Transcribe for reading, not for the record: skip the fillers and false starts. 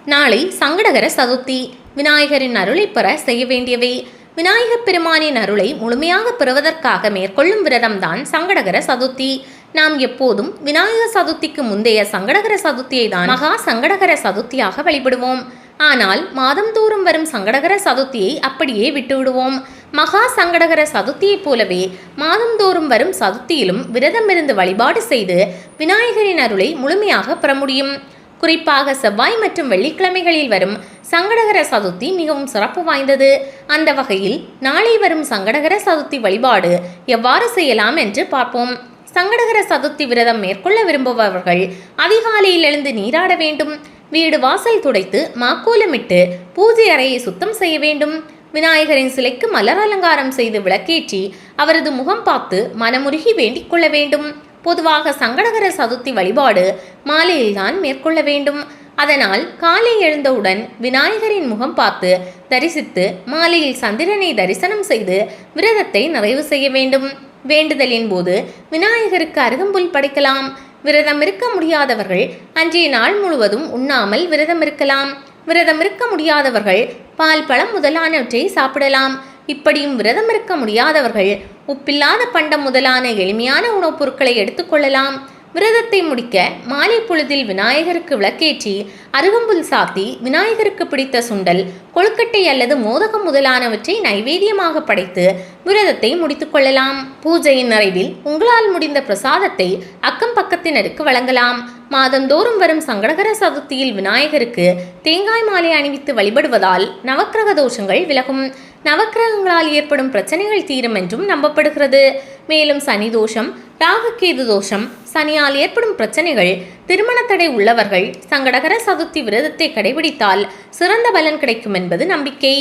நாளை சங்கடகர சதுர்த்தி. விநாயகரின் அருளை பெற செய்ய வேண்டியவை. விநாயகப் பெருமானின் அருளை முழுமையாக பெறுவதற்காக மேற்கொள்ளும் விரதம்தான் சங்கடகர சதுர்த்தி. நாம் எப்போதும் விநாயகர் சதுர்த்திக்கு முந்தைய சங்கடகர சதுர்த்தியை தான் மகா சங்கடகர சதுர்த்தியாக வழிபடுவோம். ஆனால் மாதந்தோறும் வரும் சங்கடகர சதுர்த்தியை அப்படியே விட்டுவிடுவோம். மகா சங்கடகர சதுர்த்தியைப் போலவே மாதந்தோறும் வரும் சதுர்த்தியிலும் விரதமிருந்து வழிபாடு செய்து விநாயகரின் அருளை முழுமையாக பெற முடியும். குறிப்பாக செவ்வாய் மற்றும் வெள்ளிக்கிழமைகளில் வரும் சங்கடகர சதுர்த்தி மிகவும் சிறப்பு வாய்ந்தது. அந்த வகையில் நாளை வரும் சங்கடகர சதுர்த்தி வழிபாடு எவ்வாறு செய்யலாம் என்று பார்ப்போம். சங்கடகர சதுர்த்தி விரதம் மேற்கொள்ள விரும்புபவர்கள் அதிகாலையில் எழுந்து நீராட வேண்டும். வீடு வாசல் துடைத்து மாக்கோலமிட்டு பூஜை அறையை சுத்தம் செய்ய வேண்டும். விநாயகரின் சிலைக்கு மலர் அலங்காரம் செய்து விளக்கேற்றி அவரது முகம் பார்த்து மனமுருகி வேண்டிக் கொள்ள வேண்டும். பொதுவாக சங்கடகர சதுர்த்தி வழிபாடு மாலையில்தான் மேற்கொள்ள வேண்டும். அதனால் காலை எழுந்தவுடன் விநாயகரின் முகம் பார்த்து தரிசித்து மாலையில் சந்திரனை தரிசனம் செய்து விரதத்தை நிறைவு செய்ய வேண்டும். வேண்டுதலின் போது விநாயகருக்கு அருகம்புல் படைக்கலாம். விரதம் இருக்க முடியாதவர்கள் அன்றைய நாள் முழுவதும் உண்ணாமல் விரதம் இருக்கலாம். விரதம் இருக்க முடியாதவர்கள் பால் பழம் முதலானவற்றை சாப்பிடலாம். இப்படியும் விரதம் இருக்க முடியாதவர்கள் உப்பில்லாத பண்டம் முதலான எளிமையான உணவுப் பொருட்களை எடுத்துக்கொள்ளலாம். விரதத்தை முடிக்க மாலை பொழுதில் விநாயகருக்கு விளக்கேற்றி அருகம்புல் சாத்தி விநாயகருக்கு பிடித்த சுண்டல், கொழுக்கட்டை அல்லது மோதகம் முதலானவற்றை நைவேத்தியமாக படைத்து விரதத்தை முடித்து கொள்ளலாம். பூஜையின் நிறைவில் உங்களால் முடிந்த பிரசாதத்தை அக்கம் பக்கத்தினருக்கு வழங்கலாம். மாதந்தோறும் வரும் சங்கடகர சதுர்த்தியில் விநாயகருக்கு தேங்காய் மாலை அணிவித்து வழிபடுவதால் நவக்கிரக தோஷங்கள் விலகும். நவக்கிரகங்களால் ஏற்படும் பிரச்சனைகள் தீரும் என்றும் நம்பப்படுகிறது. மேலும் சனி தோஷம், ராகுகேது தோஷம், சனியால் ஏற்படும் பிரச்சனைகள், திருமண தடை உள்ளவர்கள் சங்கடகர சதுர்த்தி விரதத்தை கடைபிடித்தால் சிறந்த பலன் கிடைக்கும் என்பது நம்பிக்கை.